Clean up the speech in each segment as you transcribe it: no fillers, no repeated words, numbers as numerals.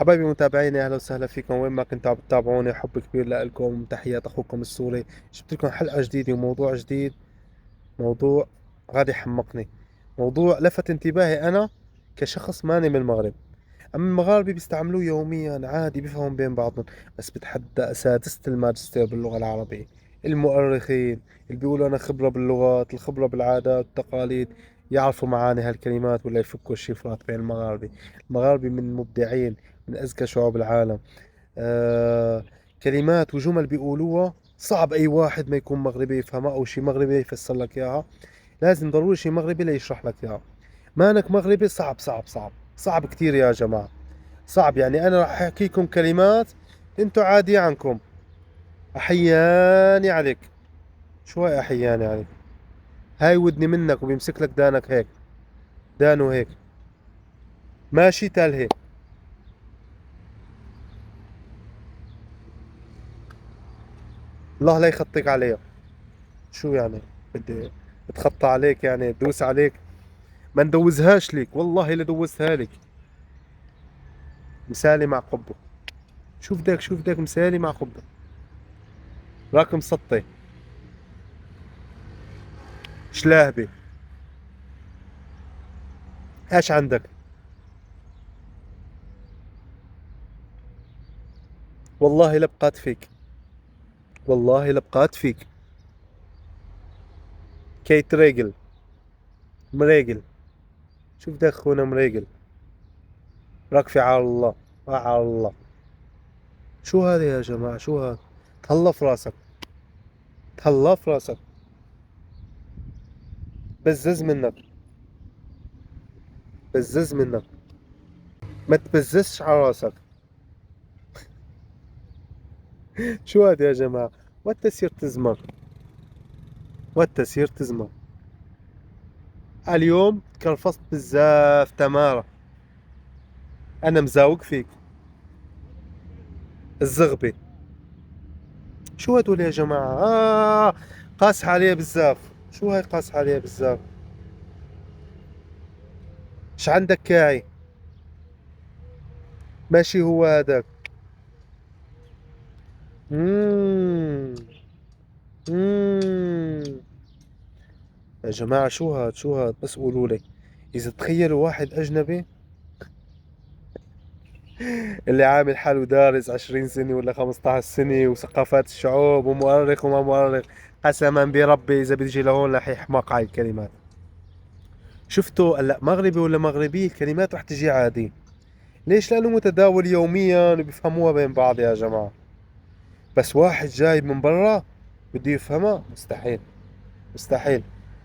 حبايبي متابعيني، اهلا وسهلا فيكم وين ما كنتوا عم تتابعوني. حب كبير لكم، تحيات اخوكم السوري. جبت لكم حلقة جديدة وموضوع جديد. موضوع غادي يحمقني. موضوع لفت انتباهي انا كشخص ماني من المغرب. اما المغاربة بيستعملوه يوميا عادي، بيفهموا بين بعضهم. بس بتحدى اساتذة الماجستير باللغة العربية، المؤرخين اللي بيقولوا انا خبرة باللغات، الخبرة بالعادات والتقاليد، يعرفوا معاني هالكلمات ولا يفكوا الشفرات بين المغاربة. المغاربة من مبدعين، من أذكى شعوب العالم. آه كلمات وجمل بيقولوها صعب أي واحد ما يكون مغربي يفهمها، أو شي مغربي يفسر لك إياها. لازم ضروري شي مغربي ليشرح لك إياها. ما أنك مغربي صعب صعب صعب صعب كتير يا جماعة. صعب، يعني أنا راح أحكيكم كلمات أنتوا عادي عنكم. أحياني عليك. شو هاي أحياني عليك؟ هاي ودني منك وبيمسك لك دانك هيك، دانه هيك، ماشي تال هيك. الله لا يخطيك عليها. شو يعني؟ بدي اتخطى عليك يعني ادوس عليك؟ ما ندوزهاش ليك، والله لدوزتها لك. مثالي مع قبه. شوف داك مثالي مع قبه. راكم سطي. شلاهبي. ايش عندك؟ والله لبقات فيك. والله لبقات فيك. كيت ريجل. مريجل. شوف داك خونا مريجل. راك في عار الله. عار الله. شو هذا يا جماعة؟ شو هذا؟ تهلا في راسك. تهلا في راسك. بزز منك. بزز منك. ما تبززش على راسك. شو هذا يا جماعة؟ والتسير تزمر. والتسير تزمر. اليوم كرفصت بزاف تمارة. انا مزاوق فيك. الزغبي. شو هدول يا جماعة؟ قاس عليه بزاف. شو هاي قاس عليه بزاف؟ ايش عندك كاعي؟ ماشي هو هذاك. مم. مم. يا جماعة شو هاد؟ شو هاد؟ بس قولوا لي. إذا تخيلوا واحد أجنبي اللي عامل حاله دارس 20 سنة ولا 15 سنة وثقافات الشعوب ومؤرخ وما مؤرخ، قسما بربي إذا بيجي لهون رح يحمق على الكلمات. شفتوا هلا مغربي ولا مغربي الكلمات رح تجي عادي. ليش؟ لأنه متداول يوميا وبيفهموها بين بعض يا جماعة. بس واحد جاي من برا بده يفهمها، مستحيل. مستحيل.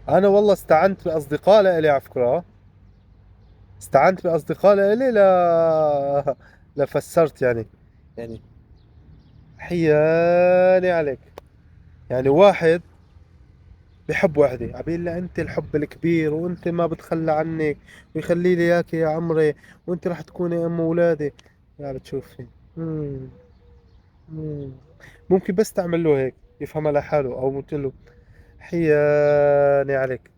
أنا والله استعنت بأصدقاء لإلي على فكرة. استعنت بأصدقاء لإلي لفسرت يعني. يعني حياني عليك. يعني واحد بحب وحدة عبيل لها انت الحب الكبير وانت ما بتخلى عنك، ويخلي لي اياك يا عمري، وانت راح تكوني ام اولادي. يا بتشوفي. مم. مم. ممكن بس تعمل له هيك يفهمها لحاله، او قلت له حياني عليك.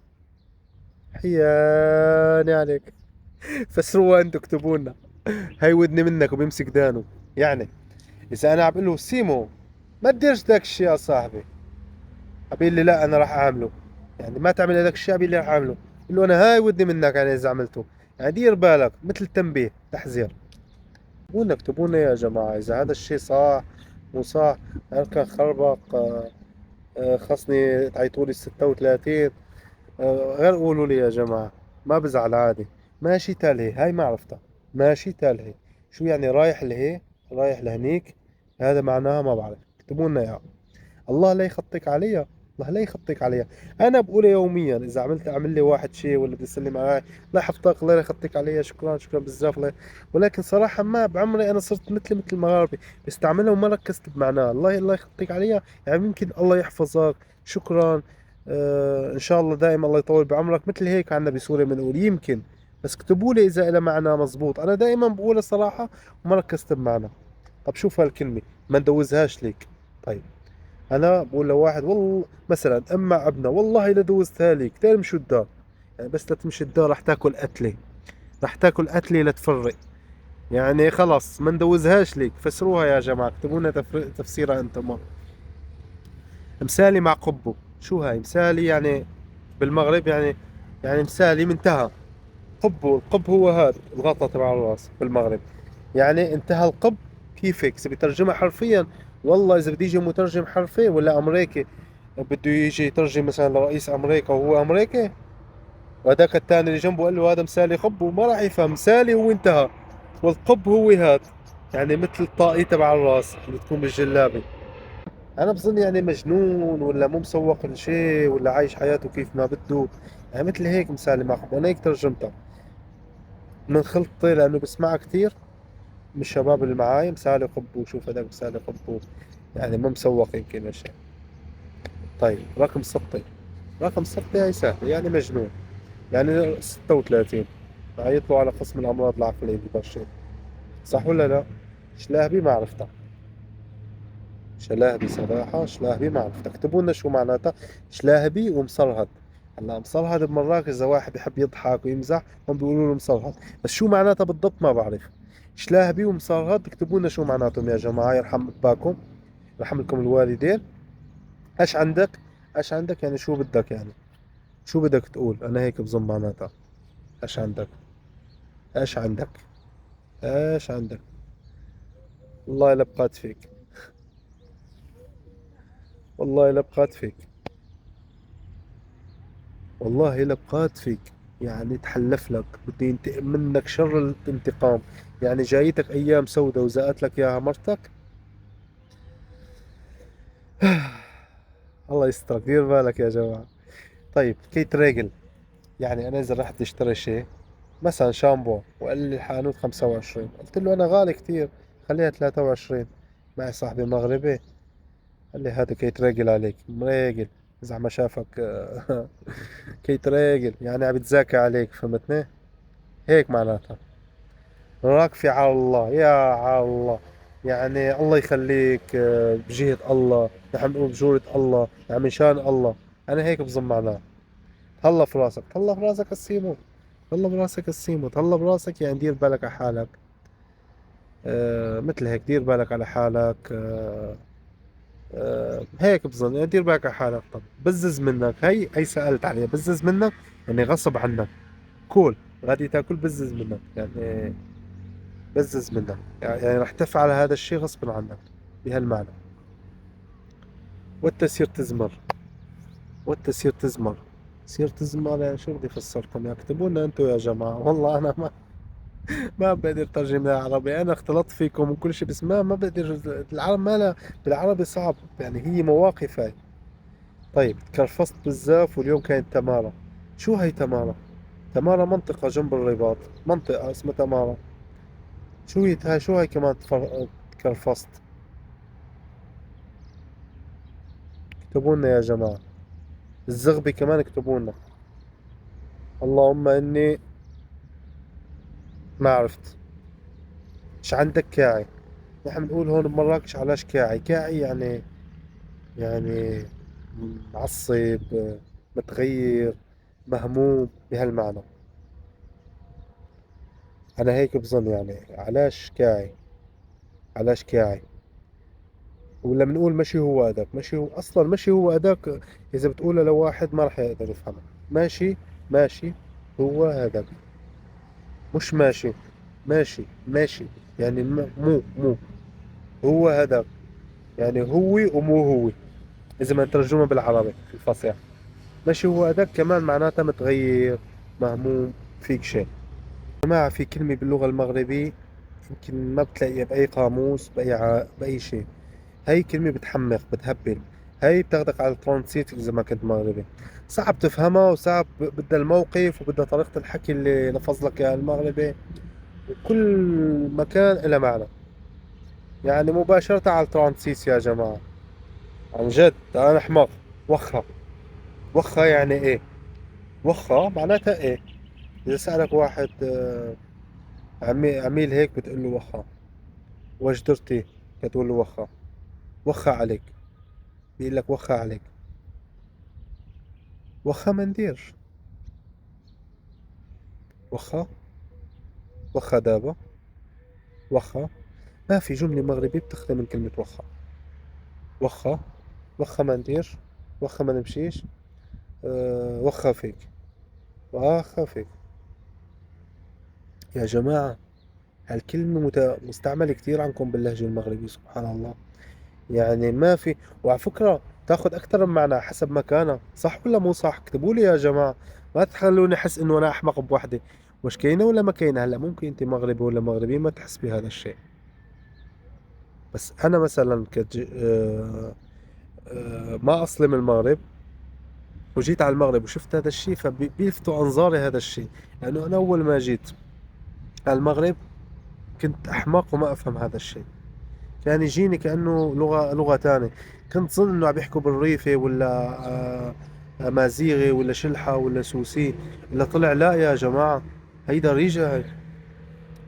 حياني عليك. فسروها انتوا، اكتبوا لنا. هاي ودني منك وبيمسك دانه. يعني اذا انا عم بقول له سيمو ما تديرش داك الشيء يا صاحبي، عم لي لا انا راح اعمله. يعني ما تعمل هذاك الشيء اللي راح اعمله. قل له انا هاي ودي منك يعني اذا عملته. يعني دير بالك، مثل تنبيه تحذير. اكتبونا اكتبونا يا جماعة اذا هذا الشيء صح مو صح. هل كان خربق؟ خصني تعيطوا لي 36. غير قولوا لي يا جماعة. ما بزعل عادي. ماشي تالهي هاي ما عرفتها. ماشي تالهي. شو يعني رايح لهي؟ رايح لهنيك؟ هذا معناها ما بعرف. اكتبوا لنا اياها. الله لا يخطيك عليا. الله لا يخطيك عليا. انا بقولها يوميا اذا عملت اعمل لي واحد شيء ولا بده يسلم علي. الله يحفظك، الله لا يخطيك عليا، شكرا شكرا بزاف الله. ولكن صراحة ما بعمري انا صرت مثل المغاربة بستعملها وما ركزت بمعناها. الله يخطيك عليا يعني يمكن الله يحفظك، شكرا، ان شاء الله دائما الله يطول بعمرك، مثل هيك عنا بسوريا بنقول يمكن. بس اكتبوا لي اذا لها معنى مزبوط. انا دائما بقولها صراحة وما ركزت بمعنى. طب شوف هالكلمة، ما ندوزهاش ليك. طيب انا بقول لواحد والله مثلا اما ابنه والله لدوزتها لك تمشي الدار. يعني بس لا تمشي الدار رح تاكل قتله. رح تاكل قتله لتفرق. يعني خلص ما ندوزهاش ليك، فسروها يا جماعة، اكتبوا لنا تفسيرها انتم. مسالي مع قبو، شو هاي مسالي يعني؟ بالمغرب يعني، يعني مسالي منتهى. قبو، القب هو هذا الغطا تبع الراس بالمغرب، يعني انتهى القب. كيفك إذا بترجمها حرفيا؟ والله إذا بده يجي مترجم حرفي ولا أمريكي بده يجي يترجم مثلا لرئيس أمريكا وهو أمريكي، وهذاك الثاني اللي جنبه قال له هذا مسالي قب، وما راح يفهم مسالي هو انتهى، والقب هو هاد، يعني مثل الطاقية تبع الراس اللي تكون بالجلابي. أنا بظن يعني مجنون ولا مو مسوق لشيء ولا عايش حياته كيف ما بده، يعني مثل هيك مسالي مع قب، أنا هيك ترجمتها من خلطي لأنه بسمعها كثير من الشباب اللي معاي، مسالي قبو، شوف هذاك مسالي قبو، يعني ما مسوق يمكن اشياء. طيب رقم 6، رقم 6 هي سهل يعني مجنون، يعني 36 يطلعوا على قسم الأمراض العقلية ببشر، صح ولا لا؟ شلاهبي ما عرفتها، شلاهبي صراحة، شلاهبي ما عرفتها، اكتبوا لنا شو معناتها شلاهبي ومصرهد. هلا مصرهد بمراكز إذا واحد بيحب يضحك ويمزح هم بيقولوا له مصرهد، بس شو معناتها بالضبط ما بعرف. شلاهبي ومصرهد اكتبوا لنا شو معناتهم يا جماعة، يرحم أباكم، يرحم لكم الوالدين. ايش عندك؟ ايش عندك يعني شو بدك يعني؟ شو بدك تقول؟ انا هيك بظن معناتها. ايش عندك؟ ايش عندك؟ ايش عندك؟ والله لبقات فيك، والله لبقات فيك، والله لبقات فيك، يعني تحلف لك بدي ينتقم منك شر الانتقام، يعني جايتك ايام سودة وزقت لك اياها مرتك. الله يستر، دير بالك يا جماعة. طيب كيت ريجل، يعني انا اذا رحت اشتري شيء مثلا شامبو وقال لي الحانوت 25، قلت له انا غالي كثير خليها 23، معي صاحبي مغربي قال لي هذا كيت راجل عليك مريقل، إذا ما شافك كيت راجل يعني عم بتزاكى عليك، فهمتني؟ هيك معناتها. راكفي على الله يا على الله، يعني الله يخليك بجهة الله، نحن بنقول بجورة الله، يعني من شان الله. أنا هيك بظن معناه. تهلا في راسك، تهلا في راسك السيمو، تهلا براسك السيمو، تهلا براسك، يعني دير بالك على حالك. مثل هيك دير بالك على حالك. هيك بظن يعني دير بالك على حالك. طب بزز منك، هي سألت عليها، بزز منك يعني غصب عنك، كول غادي تاكل بزز منك يعني، بزز منك يعني رح تفعل هذا الشيء غصب عنك، بهالمعنى. والتسير تزمر، والتسير تزمر، سير تزمر يعني شو بدي افسركم، يعني اكتبوا لنا انتم يا جماعة، والله انا ما بقدر ترجم لها عربي، انا اختلطت فيكم وكل شيء بس ما بقدر. العرب ما لها بالعربي صعب، يعني هي مواقف هاي. طيب تكرفست بزاف واليوم كانت تمارا، شو هي تمارا؟ تمارا منطقة جنب الرباط، منطقة اسمها تمارا. شو هي هاي؟ شو هاي كمان تكرفست؟ اكتبوا لنا يا جماعة. الزغبي كمان اكتبوا لنا. اللهم اني ما عرفت. ايش عندك كاعي؟ نحن بنقول هون بمراكش علاش كاعي؟ كاعي يعني، يعني معصب، متغير، مهموم، بهالمعنى. انا هيك بظن يعني علاش كاعي، علاش كاعي. ولا بنقول مشي هو أداك، مشي هو أصلا، مشي هو أداك إذا بتقولها لواحد ما راح يقدر يفهمك. ماشي، ماشي هو هذاك، مش ماشي، ماشي ماشي، يعني مو هو هذاك، يعني هو ومو هو، إذا ما نترجمها بالعربي الفصيح. ماشي هو أداك كمان معناتها متغير، مهموم، فيك شيء. يا جماعة في كلمة باللغة المغربية يمكن ما بتلاقيها بأي قاموس، بأي شيء، هاي كلمة بتحمق بتهبل، هاي بتاخدك على الترانسيت إذا ما كنت مغربي، صعب تفهمها وصعب، بدها الموقف وبدها طريقة الحكي اللي لفظ لك إياها المغربي، وكل مكان إلها معنى، يعني مباشرة على الترانسيت يا جماعة. عن جد أنا حمار. وخا، وخا يعني إيه؟ وخا معناتها إيه؟ إذا سألك واحد عميل هيك بتقول له وخا، وجدرتي بتقول له وخا، وخا عليك، بيقول لك وخا عليك، وخا مندير، وخا، وخا دابا، وخا. ما في جملة مغربية بتخلى من كلمة وخا. وخا. وخا ما ندير. وخا ما نمشيش. وخا فيك. وخا فيك. يا جماعة، هالكلمة مستعملة كتير عندكم باللهجة المغربية، سبحان الله. يعني ما في. وعلى فكرة تاخد أكثر من معنى حسب مكانها، صح ولا مو صح؟ اكتبوا لي يا جماعة. ما تخلوني أحس إنه أنا أحمق بوحدة. مش كاينة ولا ما كاينة؟ هلا ممكن أنت مغربي ولا مغربي ما تحس بهذا الشيء. بس أنا مثلا ما أصلي من المغرب، وجيت على المغرب وشفت هذا الشيء، فبيلفتوا أنظاري هذا الشيء. لأنه أنا أول ما جيت على المغرب كنت أحمق وما أفهم هذا الشيء. كان يجيني كأنه لغة تانية. كنت ظن إنه عم يحكوا بالريفة ولا أمازيغي ولا شلحة ولا سوسي. إلا طلع لا يا جماعة، هيدا ريجا هي.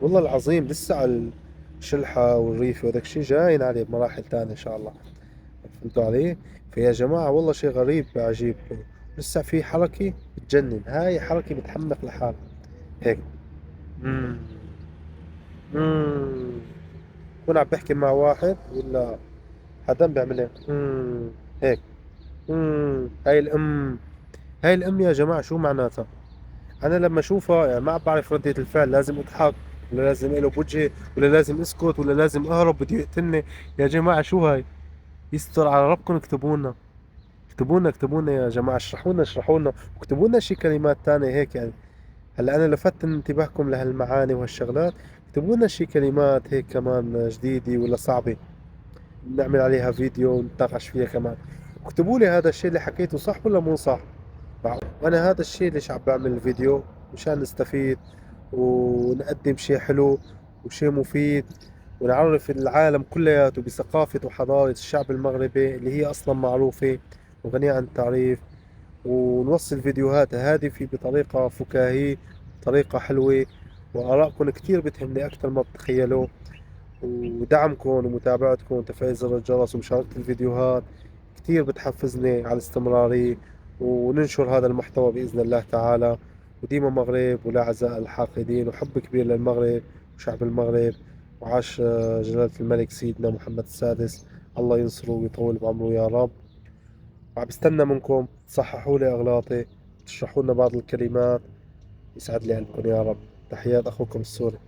والله العظيم لسه على الشلحة والريفة وذاك الشي جايين عليه بمراحل تانية إن شاء الله. فهمتوا علي؟ فيا جماعة والله شيء غريب عجيب. لسه في حركة بتجنن، هاي حركة بتحمق لحال هيك. مم. مم. كون عم بحكي مع واحد ولا حدا بيعمل هيك. هيك. هاي الام. هاي الام يا جماعة شو معناتها؟ انا لما اشوفها يعني ما بعرف ردة الفعل، لازم اضحك ولا لازم اقلب وجهي ولا لازم اسكت ولا لازم اهرب بده يقتلني؟ يا جماعة شو هاي؟ يستر على ربكم، اكتبوا لنا. اكتبوا لنا يا جماعة، اشرحوا لنا واكتبوا لنا شي كلمات تانية هيك يعني. هلا انا لفتت انتباهكم لهالمعاني وهالشغلات. اكتبوا لنا شي كلمات هيك كمان جديدة ولا صعبة، نعمل عليها فيديو ونتناقش فيها كمان. اكتبوا لي هذا الشيء اللي حكيته صح ولا مو صح. وانا هذا الشيء ليش عم بعمل الفيديو؟ مشان نستفيد ونقدم شيء حلو وشيء مفيد، ونعرف العالم كلياته بثقافة وحضارة الشعب المغربي اللي هي أصلا معروفة وغنية عن التعريف. ونوصل فيديوهات هادفة بطريقة فكاهية، طريقة حلوة. وآرائكم كتير بتهمني أكثر ما بتخيلوا. ودعمكم ومتابعتكم وتفعيل زر الجرس ومشاركة الفيديوهات كتير بتحفزني على الاستمرارية، وننشر هذا المحتوى بإذن الله تعالى. وديما مغرب ولا عزاء الحاقدين، وحب كبير للمغرب وشعب المغرب. وعاش جلالة الملك سيدنا محمد السادس، الله ينصره ويطول بعمره يا رب. وعم بستنى منكم تصححوا لي أغلاطي، تشرحوا لنا بعض الكلمات. يسعد لي قلبكم يا رب. تحيات أخوكم السوري.